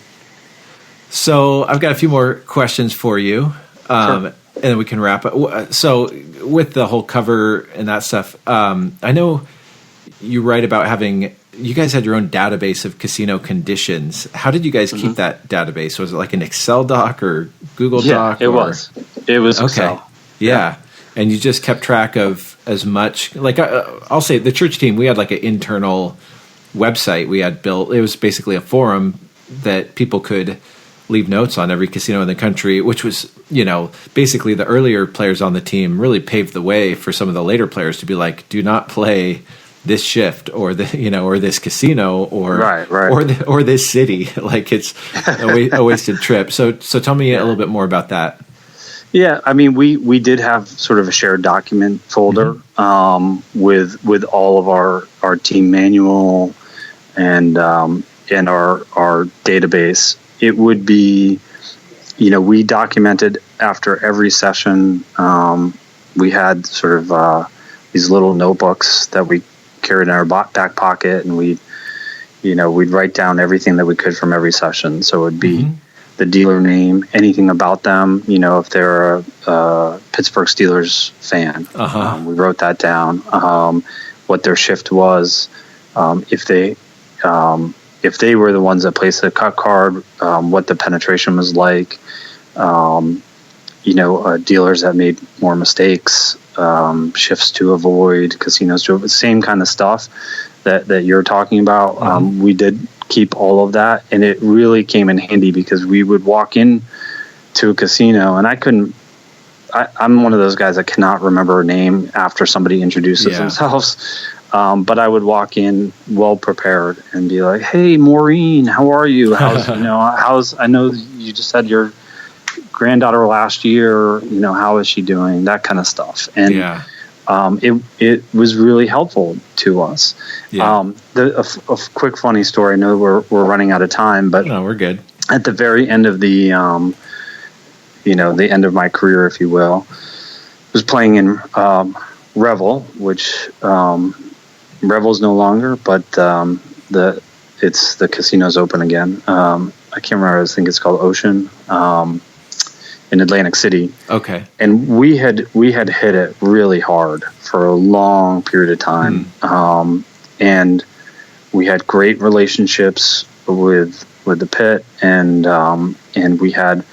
So I've got a few more questions for you, and then we can wrap up. So with the whole cover and that stuff, I know you write about you guys had your own database of casino conditions. How did you guys keep that database? Was it like an Excel doc or Google Doc? It was Excel. Okay. Yeah. And you just kept track of as much, like I'll say the church team, we had like an internal website we had built. It was basically a forum that people could leave notes on every casino in the country, which was, basically the earlier players on the team really paved the way for some of the later players to be like, do not play this shift or or this casino or this city. Like it's a wasted trip. So tell me a little bit more about that. Yeah, I mean, we did have sort of a shared document folder with all of our team manual and our database. it would be, we documented after every session. We had sort of these little notebooks that we carried in our back pocket, and we'd write down everything that we could from every session. So it would be the dealer name, anything about them, if they're a Pittsburgh Steelers fan. We wrote that down. What their shift was, if they were the ones that placed the cut card, what the penetration was like, dealers that made more mistakes, shifts to avoid, casinos to avoid, same kind of stuff that you're talking about. We did keep all of that, and it really came in handy because we would walk in to a casino, and I'm one of those guys that cannot remember a name after somebody introduces themselves. But I would walk in well prepared and be like, "Hey, Maureen, how are you? I know you just had your granddaughter last year. How is she doing? That kind of stuff." And it was really helpful to us. A quick funny story. I know we're running out of time, but no, we're good. At the very end of the the end of my career, if you will, was playing in Revel, which Revel's no longer, but it's the casino's open again. I can't remember. I think it's called Ocean in Atlantic City. Okay. And we had hit it really hard for a long period of time, and we had great relationships with the pit, and we had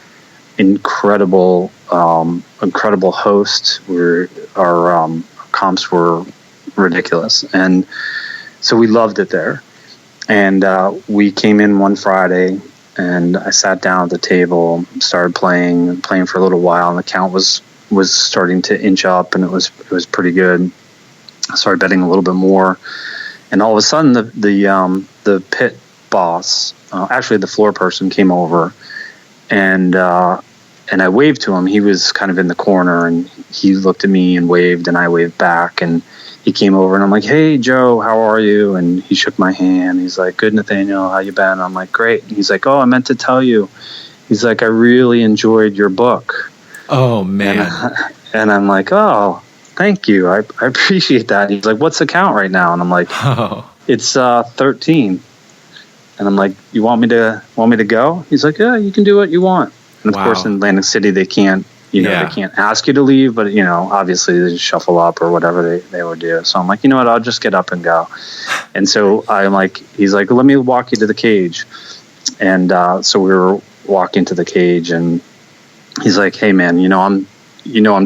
incredible hosts. Our comps were ridiculous, and so we loved it there. And we came in one Friday, and I sat down at the table, started playing for a little while, and the count was starting to inch up, and it was pretty good. I started betting a little bit more, and all of a sudden the pit boss, actually the floor person, came over, and I waved to him. He was kind of in the corner, and he looked at me and waved, and I waved back, and he came over, and I'm like, "Hey, Joe, how are you?" And he shook my hand. He's like, "Good, Nathaniel. How you been?" I'm like, "Great." And he's like, "Oh, I meant to tell you." He's like, "I really enjoyed your book." Oh, man. And I'm like, "Oh, thank you. I appreciate that." He's like, "What's the count right now?" And I'm like, "It's 13." And I'm like, "You want me to go?" He's like, "Yeah, you can do what you want." And of course, in Atlantic City, they can't. They can't ask you to leave, but obviously they just shuffle up or whatever they would do. So I'm like, you know what, I'll just get up and go. And so he's like, "Let me walk you to the cage." And so we were walking to the cage, and he's like, "Hey man, I'm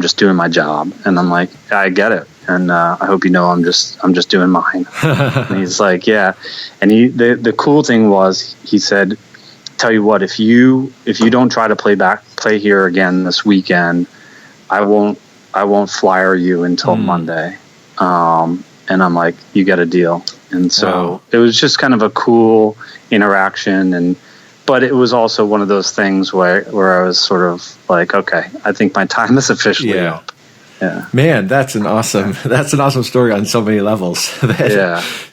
just doing my job." And I'm like, "I get it. And I hope I'm just doing mine." And he's like, "Yeah." And the cool thing was, he said, "Tell you what, if you don't try to play here again this weekend, I won't flyer you until Monday." And I'm like, "You got a deal." And so It was just kind of a cool interaction, but it was also one of those things where I was sort of like, okay, I think my time is officially up. Yeah. Man, that's an awesome story on so many levels.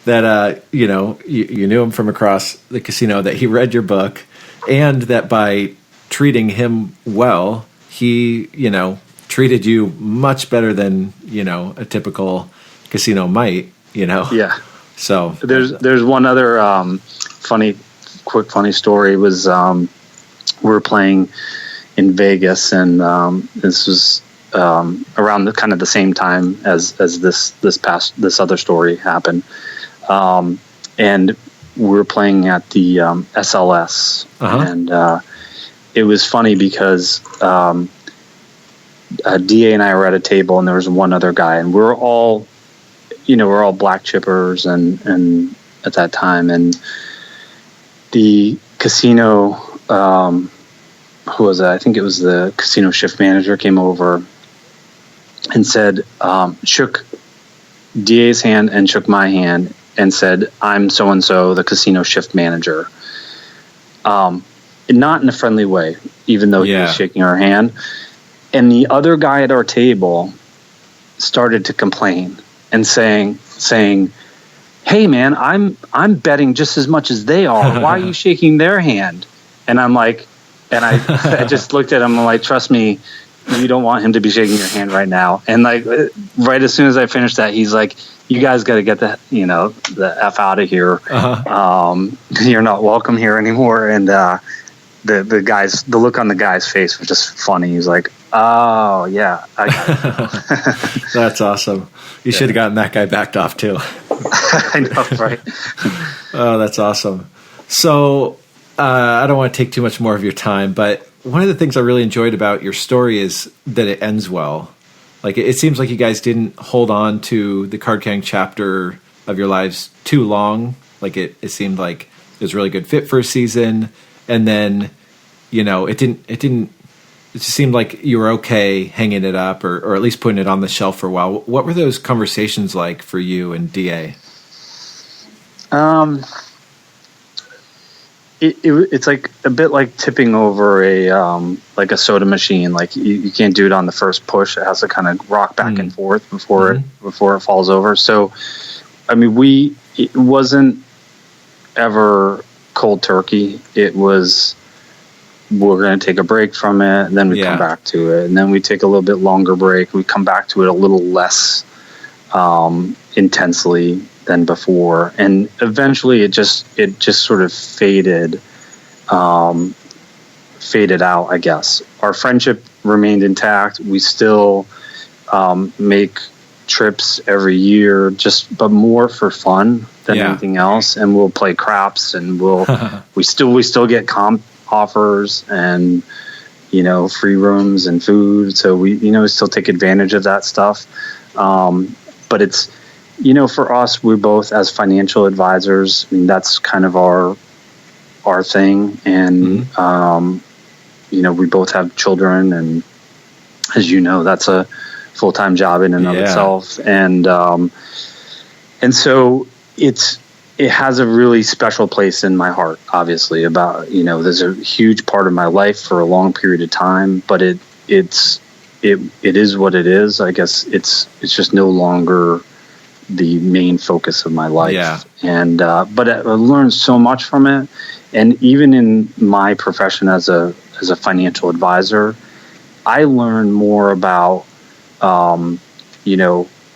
That you knew him from across the casino, that he read your book, and that by treating him well, he, treated you much better than, a typical casino might, Yeah. So there's one other funny story was we were playing in Vegas, and this was around the kind of the same time as this other story happened, and we were playing at the SLS, and it was funny because DA and I were at a table, and there was one other guy, and we're all black chippers, and at that time, and the casino, who was it? I think it was the casino shift manager, came over and said, shook DA's hand and shook my hand and said, "I'm so-and-so, the casino shift manager." Not in a friendly way, even though he was shaking our hand. And the other guy at our table started to complain and saying, "Hey man, I'm betting just as much as they are. Why are you shaking their hand?" And I'm like, and I just looked at him. I'm like, trust me, you don't want him to be shaking your hand right now. And like, right as soon as I finished that, he's like, you guys got to get the F out of here. You're not welcome here anymore. And the look on the guy's face was just funny. He's like, oh yeah, I got it. That's awesome. You should have gotten that guy backed off too. I know, right? Oh, that's awesome. So I don't want to take too much more of your time, but one of the things I really enjoyed about your story is that it ends well. Like it seems like you guys didn't hold on to the card carrying chapter of your lives too long. Like it seemed like it was a really good fit for a season, and then it just seemed like you were okay hanging it up or at least putting it on the shelf for a while. What were those conversations like for you and DA? It's like a bit like tipping over a soda machine. Like you can't do it on the first push. It has to kind of rock back and forth before it falls over. So, I mean, it wasn't ever cold turkey. It was, we're going to take a break from it, and then we come back to it, and then we take a little bit longer break. We come back to it a little less intensely than before, and eventually it just sort of faded out, I guess. Our friendship remained intact. We still make trips every year, but more for fun than anything else. And we'll play craps, and we still get comp offers and free rooms and food. So we still take advantage of that stuff. But it's, for us, we're both as financial advisors. I mean, that's kind of our thing. And, we both have children, and as you know, that's a full-time job in and of itself. And so it has a really special place in my heart, obviously. About, there's a huge part of my life for a long period of time, but it is what it is. I guess it's just no longer the main focus of my life. Yeah. And but I learned so much from it. And even in my profession as a financial advisor, I learned more about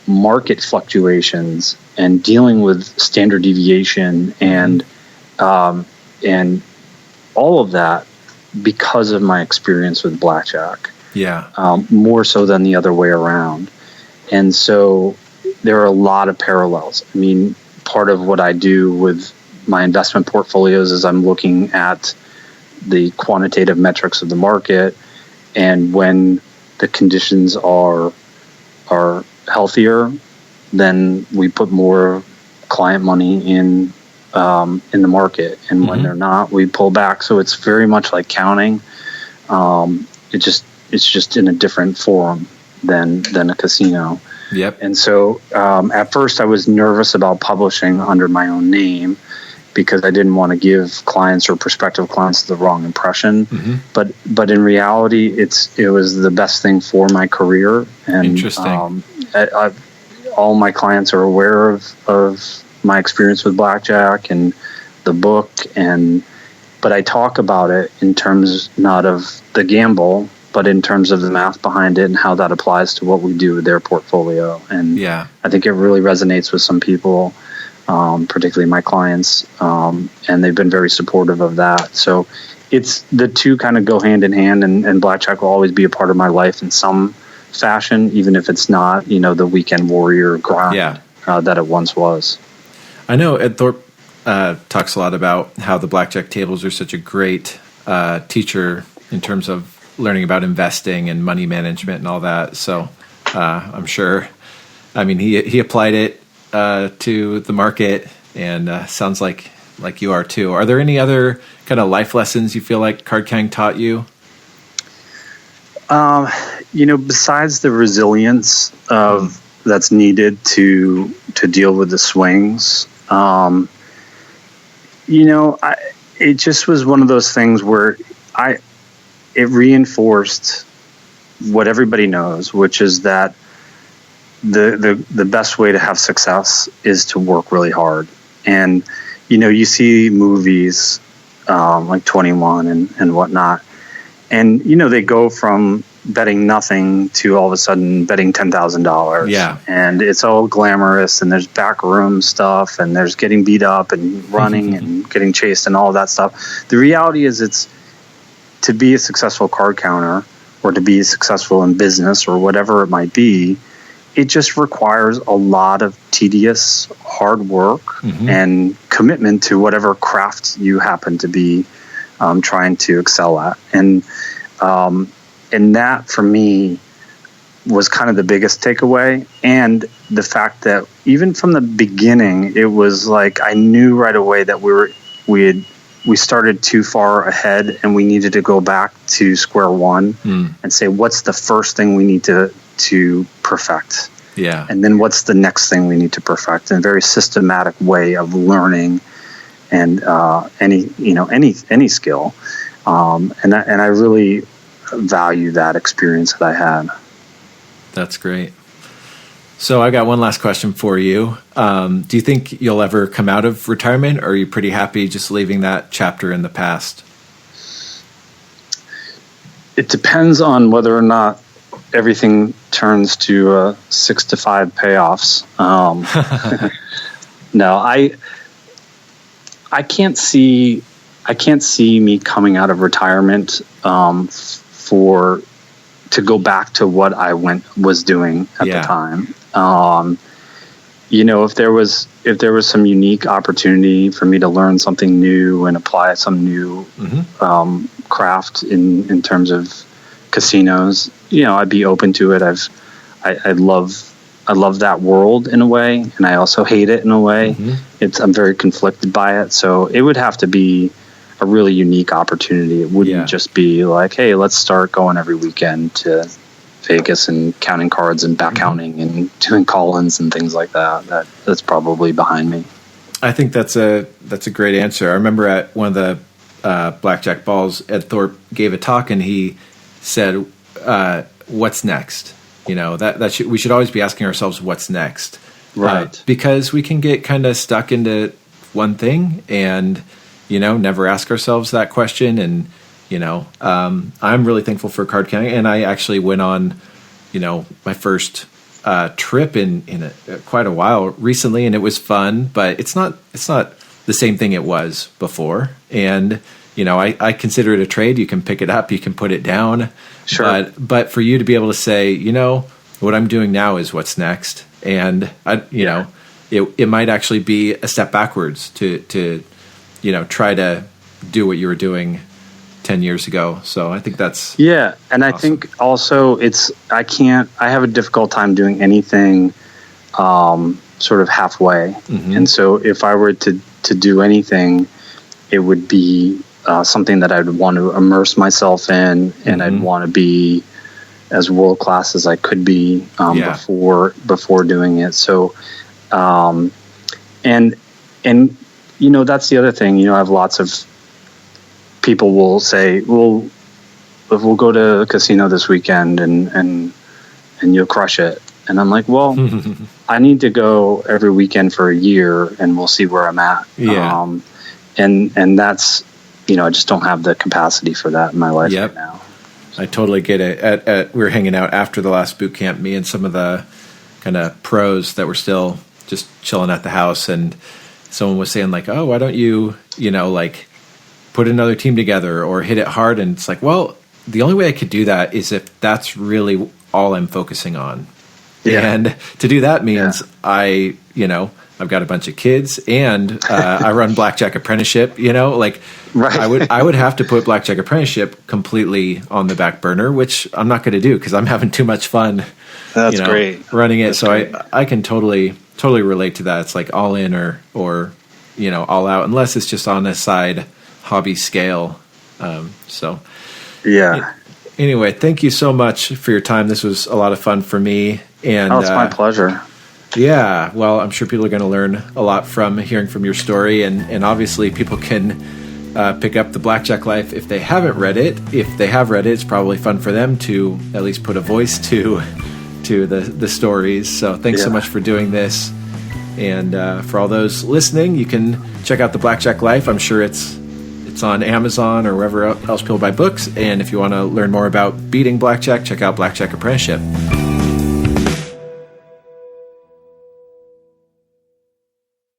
market fluctuations and dealing with standard deviation and all of that because of my experience with Blackjack. Yeah. More so than the other way around. And so there are a lot of parallels. I mean, part of what I do with my investment portfolios is I'm looking at the quantitative metrics of the market, and when the conditions are healthier, then we put more client money in the market, and when they're not, we pull back. So it's very much like counting. It's just in a different forum than a casino. Yep. And so at first I was nervous about publishing under my own name because I didn't want to give clients or prospective clients the wrong impression. But in reality, it was the best thing for my career. And interesting. All my clients are aware of my experience with Blackjack and the book, but I talk about it in terms not of the gamble, but in terms of the math behind it and how that applies to what we do with their portfolio. And I think it really resonates with some people, particularly my clients, and they've been very supportive of that. So it's the two kind of go hand in hand, and Blackjack will always be a part of my life in some fashion, even if it's not, the weekend warrior grind that it once was. I know Ed Thorpe talks a lot about how the Blackjack tables are such a great teacher in terms of learning about investing and money management and all that. So I'm sure, he applied it to the market, and sounds like you are too. Are there any other kind of life lessons you feel like card carrying taught you? Besides the resilience that's needed to deal with the swings, it just was one of those things where it reinforced what everybody knows, which is that the best way to have success is to work really hard. And, you see movies like 21 and whatnot. And, they go from betting nothing to all of a sudden betting $10,000. Yeah. And it's all glamorous, and there's backroom stuff, and there's getting beat up and running and getting chased and all of that stuff. The reality is, it's to be a successful card counter or to be successful in business or whatever it might be, it just requires a lot of tedious hard work and commitment to whatever craft you happen to be trying to excel at. And that for me was kind of the biggest takeaway. And the fact that even from the beginning, it was like I knew right away that we started too far ahead and we needed to go back to square one and say, what's the first thing we need to perfect? Yeah. And then what's the next thing we need to perfect in a very systematic way of learning and any skill. And I really value that experience that I had. That's great. So I got one last question for you. Do you think you'll ever come out of retirement, or are you pretty happy just leaving that chapter in the past? It depends on whether or not everything turns to 6 to 5 payoffs. No, I can't see me coming out of retirement to go back to what I was doing at the time. If there was some unique opportunity for me to learn something new and apply some new craft in terms of casinos, I'd be open to it. I love that world in a way, and I also hate it in a way. I'm very conflicted by it. So it would have to be a really unique opportunity. It wouldn't just be like, hey, let's start going every weekend to Vegas and counting cards and back counting and doing call-ins and things like that. That's probably behind me. I think that's a great answer. I remember at one of the Blackjack balls, Ed Thorpe gave a talk and he said, what's next? We should always be asking ourselves what's next. Right. Because we can get kind of stuck into one thing and, never ask ourselves that question. And, I'm really thankful for card counting. And I actually went on, my first trip in quite a while recently, and it was fun, but it's not the same thing it was before. And, I consider it a trade. You can pick it up, you can put it down. Sure. But for you to be able to say, what I'm doing now is what's next. And it might actually be a step backwards to try to do what you were doing 10 years ago. So I think that's and awesome. I think also I have a difficult time doing anything sort of halfway. And so if I were to do anything, it would be something that I'd want to immerse myself in, and I'd want to be as world class as I could be before doing it. So and that's the other thing. I have lots of people will say, well, if we'll go to a casino this weekend and you'll crush it. And I'm like, well, I need to go every weekend for a year and we'll see where I'm at. Yeah. And that's, I just don't have the capacity for that in my life right now. I totally get it. We were hanging out after the last boot camp, me and some of the kind of pros that were still just chilling at the house, and someone was saying like, oh, why don't you, put another team together or hit it hard? And it's like, well, the only way I could do that is if that's really all I'm focusing on. Yeah. And to do that means I've got a bunch of kids and I run Blackjack Apprenticeship, right. I would have to put Blackjack Apprenticeship completely on the back burner, which I'm not going to do because I'm having too much fun. That's great. Running it. That's so great. I can totally relate to that. It's like all in or all out, unless it's just on a side hobby scale. Anyway, thank you so much for your time. This was a lot of fun for me. And it's my pleasure. Yeah, well, I'm sure people are going to learn a lot from hearing from your story, and obviously people can pick up The Blackjack Life if they haven't read it. If they have read it, it's probably fun for them to at least put a voice to the stories. So thanks so much for doing this. And for all those listening, you can check out The Blackjack Life. I'm sure it's It's on Amazon or wherever else people buy books. And if you want to learn more about beating blackjack, check out Blackjack Apprenticeship.